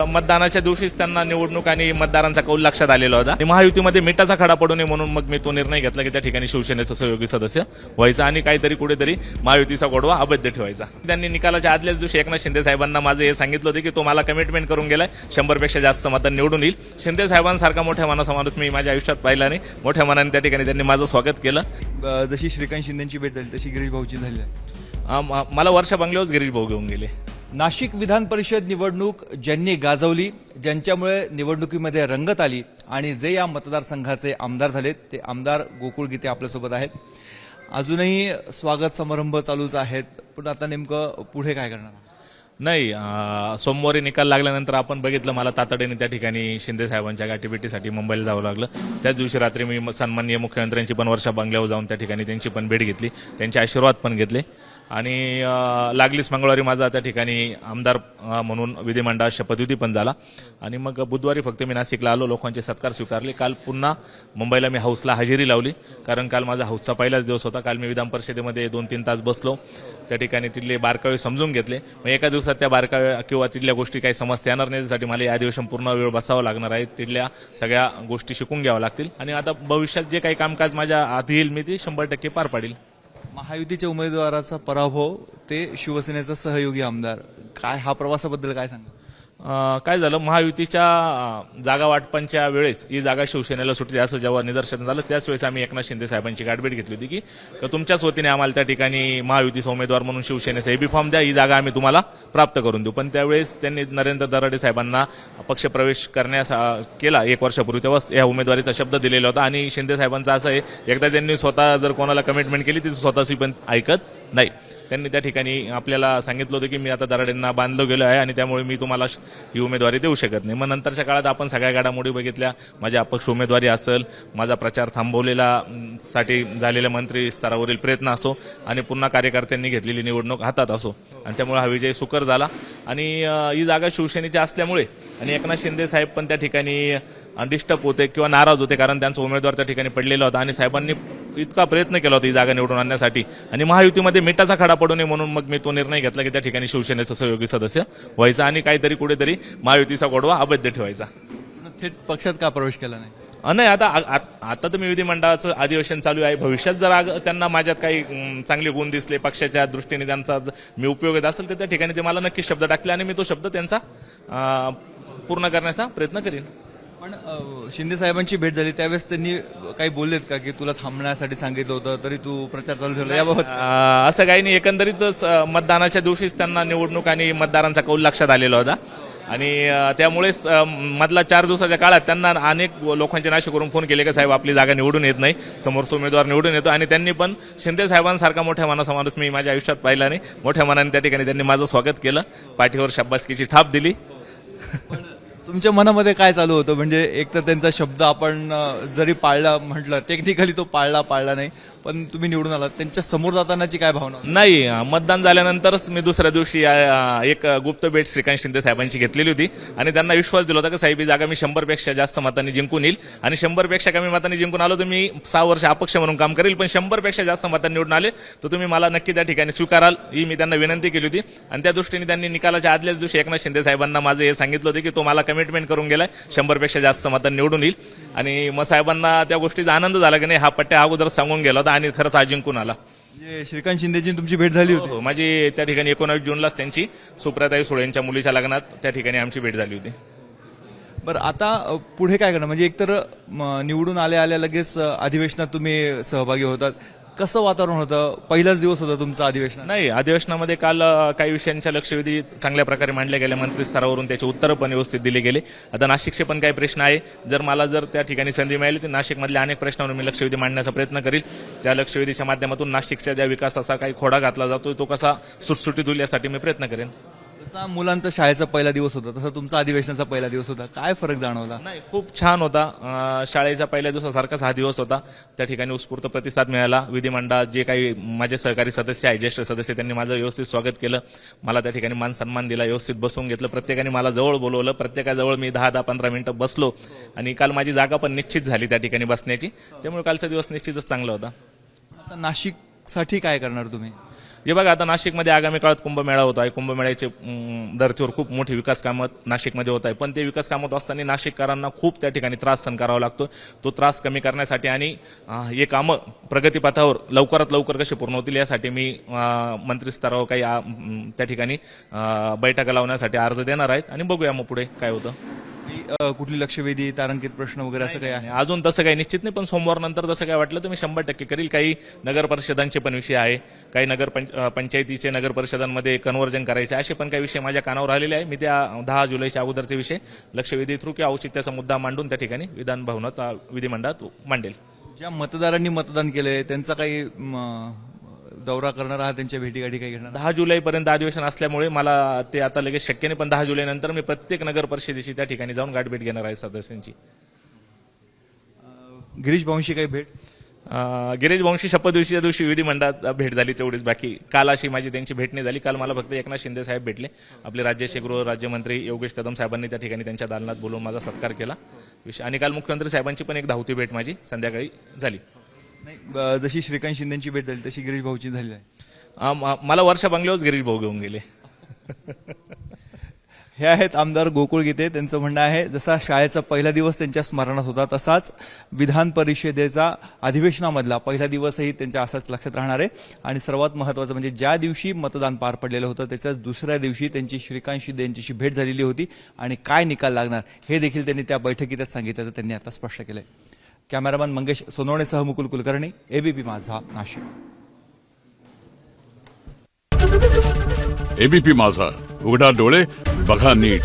मतदानाच्या दिवशीच त्यांना निवडणूक आणि मतदारांचा कौल लक्षात आलेला होता आणि महायुतीमध्ये मिठाचा खडा पडू नये म्हणून मग मी तो निर्णय घेतला की त्या ठिकाणी शिवसेनेचा सहयोगी सदस्य व्हायचा आणि काहीतरी कुठेतरी महायुतीचा गोडवा अवैध ठेवायचा। त्यांनी निकालाच्या आदल्याच दिवशी एकनाथ शिंदे साहेबांना माझं हे सांगितलं होतं की तो मला कमिटमेंट करून गेलाय 100पेक्षा जास्त मतांनी निवडून येईल। शिंदे साहेबांसारखा मोठ्या मनाचा माणूस मी माझ्या आयुष्यात पाहिला नाही। मोठ्या मनाने त्या ठिकाणी त्यांनी माझं स्वागत केलं। जशी श्रीकांत शिंदेची भेट झाली तशी गिरीश भाऊची झाली आहे। मला वर्षा बंगल्यावर गिरीश भाऊ घेऊन गेले। नाशिक विधान परिषद निवडणूक ज्यांनी गाजवली, ज्यांच्यामुळे निवडणुकीमध्ये रंगत आली आणि जे या मतदारसंघाचे आमदार झालेत ते आमदार गोकुळ गीते आपल्यासोबत आहेत। अजूनही स्वागत समारंभ चालूच आहेत, पण आता नेमकं पुढे काय करणार? नाही, सोमवारी निकाल लागल्यानंतर आपण बघितलं मला तातडीने त्या ठिकाणी शिंदे साहेबांच्या गाठीभेटीसाठी मुंबईला जावं लागलं। त्याच दिवशी रात्री मी सन्माननीय मुख्यमंत्र्यांची पण वर्षा बंगल्यावर जाऊन त्या ठिकाणी त्यांची पण भेट घेतली, त्यांचे आशीर्वाद पण घेतले आणि लागलीच मंगळवारी माझा त्या ठिकाणी आमदार म्हणून विधिमंडळात शपथविधी पण झाला आणि मग बुधवारी फक्त मी नाशिकला आलो, लोकांचे सत्कार स्वीकारले। काल पुन्हा मुंबईला मी हाऊसला हजेरी लावली, कारण काल माझा हाऊसचा पहिलाच दिवस होता। काल मी विधान परिषदेमध्ये 2-3 तास बसलो, त्या ठिकाणी तिथले बारकावे समजून घेतले। मग एका दिवसात त्या बारकाव्या किंवा तिथल्या गोष्टी काही समजता येणार नाही, त्यासाठी मला या अधिवेशन पूर्ण वेळ बसावं लागणार आहे। तिथल्या सगळ्या गोष्टी शिकून घ्याव्या लागतील आणि आता भविष्यात जे काही कामकाज माझ्या हाती येईल मी ते 100% पार पाडील। महायुतीच्या उमेदवाराचा पराभव ते शिवसेनेचा सहयोगी आमदार, काय हा प्रवासाबद्दल काय सांगा? काय झालं, महायुतीच्या जागा वाटपांच्या वेळेस ही जागा शिवसेनेला सुटली असं जेव्हा निदर्शन झालं त्याच वेळेस आम्ही एकनाथ शिंदे साहेबांची गाठभेट घेतली होती की तुमच्याच वतीने आम्हाला त्या ठिकाणी महायुतीचा उमेदवार म्हणून शिवसेनेचा एबी फॉर्म द्या, ही जागा आम्ही तुम्हाला प्राप्त करून देऊ। पण त्यावेळेस त्यांनी नरेंद्र दराडे साहेबांना पक्षप्रवेश करण्यास केला 1 वर्षापूर्वी, तेव्हा या उमेदवारीचा शब्द दिलेला होता आणि शिंदे साहेबांचा असं आहे, एकदा त्यांनी स्वतः जर कोणाला कमिटमेंट केली ती स्वतःची पण ऐकत नाही। त्यांनी त्या ठिकाणी आपल्याला सांगितलं होतं की मी आता दराडेंना बांधलो गेलो आहे आणि त्यामुळे मी तुम्हाला ही उमेदवारी देऊ शकत नाही। मग नंतरच्या काळात आपण सगळ्या घडामोडी बघितल्या, माझ्या अपक्ष उमेदवारी असेल, माझा प्रचार थांबवलेला साठी झालेले मंत्री स्तरावरील प्रयत्न असो आणि पुन्हा कार्यकर्त्यांनी घेतलेली निवडणूक हातात असो, आणि त्यामुळे हा विजय सुकर झाला आणि ही जागा शिवसेनेची असल्यामुळे आणि एकनाथ शिंदे साहेब पण त्या ठिकाणी डिस्टर्ब होते किंवा नाराज होते, कारण त्यांचा उमेदवार त्या ठिकाणी पडलेला होता आणि साहेबांनी इतका प्रयत्न केला होता ही जागा निवडून आणण्यासाठी आणि महायुतीमध्ये मिठाचा खडा पडू नये म्हणून मग मी तो निर्णय घेतला की त्या ठिकाणी शिवसेनेचा सहयोगी सदस्य व्हायचा आणि काहीतरी कुठेतरी महायुतीचा गोडवा अवैध ठेवायचा। थेट पक्षात का प्रवेश केला नाही? नाही, आता तर मी विधिमंडळाचं अधिवेशन चालू आहे। भविष्यात जर त्यांना माझ्यात काही चांगले गुण दिसले, पक्षाच्या दृष्टीने त्यांचा मी उपयोग येत असेल तर त्या ठिकाणी ते मला नक्कीच शब्द टाकले आणि मी तो शब्द त्यांचा पूर्ण करण्याचा प्रयत्न करीन। पण शिंदे साहेबांची भेट झाली त्यावेळेस त्यांनी काही बोललेत का की तुला थांबण्यासाठी सांगितलं होतं तरी तू प्रचार चालू ठेवला, याबाबत? असं काही नाही, एकंदरीतच मतदानाच्या दिवशीच त्यांना निवडणूक आणि मतदारांचा कौल लक्षात आलेला होता आणि त्यामुळेच मधला 4 दिवसाच्या काळात त्यांना अनेक लोकांचे नाशिक करून फोन केले की साहेब आपली जागा निवडून येत नाही, समोरचा उमेदवार निवडून येतो आणि त्यांनी पण शिंदे साहेबांसारखा मोठ्या मनाचा माणूस मी माझ्या आयुष्यात पाहिला नाही। मोठ्या मनाने त्या ठिकाणी त्यांनी माझं स्वागत केलं, पाठीवर शाबासकीची थाप दिली। तुमच्या मनामध्ये काय चालू होतं? म्हणजे एक तर त्यांचा शब्द आपण जरी पाळला म्हटलं, टेक्निकली तो पाळला नाही, पण तुम्ही निवडून आलात, त्यांच्या समोर जातानाची काय भावना? नाही, मतदान झाल्यानंतरच मी दुसऱ्या दिवशी एक गुप्त भेट श्रीकांत शिंदे साहेबांची घेतलेली होती आणि त्यांना विश्वास दिला होता की साहेब ही जागा मी 100पेक्षा जास्त मतांनी जिंकून येईल आणि 100पेक्षा कमी मतांनी जिंकून आलो तर मी 6 वर्ष अपक्ष म्हणून काम करेल, पण 100पेक्षा जास्त मतांनी निवडून आले तर तुम्ही मला नक्की त्या ठिकाणी स्वीकाराल, ही मी त्यांना विनंती केली होती आणि त्या दृष्टीने त्यांनी निकालाच्या आदल्याच दिवशी एकनाथ शिंदे साहेबांना माझं हे सांगितलं होतं की तो मला कमिटमेंट करून गेलाय 100पेक्षा जास्त मतांनी निवडून येईल आणि मग साहेबांना त्या गोष्टीचा आनंद झाला की नाही, हा पट्ट्या अगोदर सांगून गेला होता आणि खरंच हा जिंकून आला। श्रीकांत शिंदेची तुमची भेट झाली होती? माझी त्या ठिकाणी 19 जूनलाच त्यांची सुप्रियाताई सुळे यांच्या मुलीच्या लग्नात त्या ठिकाणी आमची भेट झाली होती। बरं, आता पुढे काय करणार? म्हणजे एकतर निवडून आल्या लगेच अधिवेशनात तुम्ही सहभागी होतात, कसं वातावरण होतं? पहिलाच दिवस होता तुमचा अधिवेशन? नाही, अधिवेशनामध्ये काल काही विषयांच्या लक्षवेधी चांगल्या प्रकारे मांडले गेले, मंत्री स्तरावरून त्याचे उत्तर पण व्यवस्थित दिले गेले। आता नाशिकचे पण काही प्रश्न आहे, मला त्या ठिकाणी संधी मिळाली तर नाशिकमधल्या अनेक प्रश्नांवर मी लक्षवेधी मांडण्याचा प्रयत्न करील। त्या लक्षवेधीच्या माध्यमातून नाशिकच्या ज्या विकासाचा काही खोडा घातला जातोय तो कसा सुटसुटीत होईल यासाठी मी प्रयत्न करेन। जसा मुलांचा शाळेचा पहिला दिवस होता तसा तुमचा अधिवेशनाचा पहिला दिवस होता, काय फरक जाणवला? नाही, खूप छान होता। शाळेच्या पहिल्या दिवसासारखाच हा दिवस होता, त्या ठिकाणी उत्स्फूर्त प्रतिसाद मिळाला। विधिमंडळात जे काही माझे सहकारी सदस्य आहे, ज्येष्ठ सदस्य, त्यांनी माझं व्यवस्थित स्वागत केलं, मला त्या ठिकाणी मान सन्मान दिला, व्यवस्थित बसवून घेतलं, प्रत्येकाने मला जवळ बोलवलं, प्रत्येकाजवळ मी 10-15 मिनिटं बसलो आणि काल माझी जागा पण निश्चित झाली त्या ठिकाणी बसण्याची, त्यामुळे कालचा दिवस निश्चितच चांगला होता। आता नाशिकसाठी काय करणार तुम्ही? जे बघा आता नाशिकमध्ये आगामी काळात कुंभमेळा होत आहे. कुंभमेळ्याचे धर्तीवर खूप मोठी विकास कामं नाशिकमध्ये होत आहे. पण ते विकास कामं होत असताना नाशिककरांना खूप त्या ठिकाणी त्रास सहन करावा लागतो. तो त्रास कमी करण्यासाठी आणि हे कामं प्रगतीपथावर लवकरात लवकर कसे पूर्ण होतील यासाठी मी मंत्री स्तरावर काही त्या ठिकाणी बैठका लावण्यासाठी अर्ज देणार आहेत आणि बघूया मग पुढे काय होतं. कुठली लक्षवेधी तारांकित प्रश्न वगैरे असं काही आहे? अजून तसं काही निश्चित नाही, पण सोमवार नंतर जसं काय वाटलं तर मी 100% करील. काही नगर परिषदांचे पण विषय आहे, काही पंचायतीचे नगर परिषदांमध्ये कन्व्हर्जन करायचे असे पण काही विषय माझ्या कानावर आलेले आहे. मी त्या 10 जुलैच्या अगोदरचे विषय लक्षवेधी थ्रू किंवा औचित्याचा मुद्दा मांडून त्या ठिकाणी विधान भवनात विधिमंडळात मांडेल. ज्या मतदारांनी मतदान केलंय त्यांचा काही दौरा करणार आहात, त्यांच्या भेटीगाठी काही घेणार? 10 जुलैपर्यंत अधिवेशन असल्यामुळे मला ते आता लगेच शक्य नाही, पण 10 जुलैनंतर मी प्रत्येक नगर परिषदेशी त्या ठिकाणी जाऊन गाठभेट घेणार आहे सदस्यांची. गिरीश भाऊंशी काही भेट? गिरीश वंशी शपथविधीच्या दिवशी विधिमंडळात भेट झाली तेवढीच, बाकी काल अशी माझी त्यांची भेट नाही झाली. काल मला फक्त एकनाथ शिंदे साहेब भेटले. आपले राज्याचे गृहराज्यमंत्री योगेश कदम साहेबांनी त्या ठिकाणी त्यांच्या दालनात बोलवून माझा सत्कार केला आणि काल मुख्यमंत्री साहेबांची पण एक धावती भेट माझी संध्याकाळी झाली. नाही, जशी श्रीकांत शिंदेची भेट झाली तशी गिरीश भाऊची झाली आहे? मला वर्षा बंगल्यावर गिरीश भाऊ घेऊन गेले. हे आहेत आमदार गोकुळ गीते. त्यांचं म्हणणं आहे जसा शाळेचा पहिला दिवस त्यांच्या स्मरणात होता तसाच विधान परिषदेचा अधिवेशनामधला पहिला दिवसही त्यांच्या असाच लक्षात राहणार आहे. आणि सर्वात महत्त्वाचं म्हणजे ज्या दिवशी मतदान पार पडलेलं होतं त्याच्याच दुसऱ्या दिवशी त्यांची श्रीकांत शिंदे यांच्याशी भेट झालेली होती आणि काय निकाल लागणार हे देखील त्यांनी त्या बैठकीतच सांगितल्याचं त्यांनी आता स्पष्ट केलंय. कॅमेरामन मंगेश सोनवणेसह मुकुल कुलकर्णी, एबीपी माझा, नाशिक. एबीपी माझा, उघडा डोळे बघा नीट.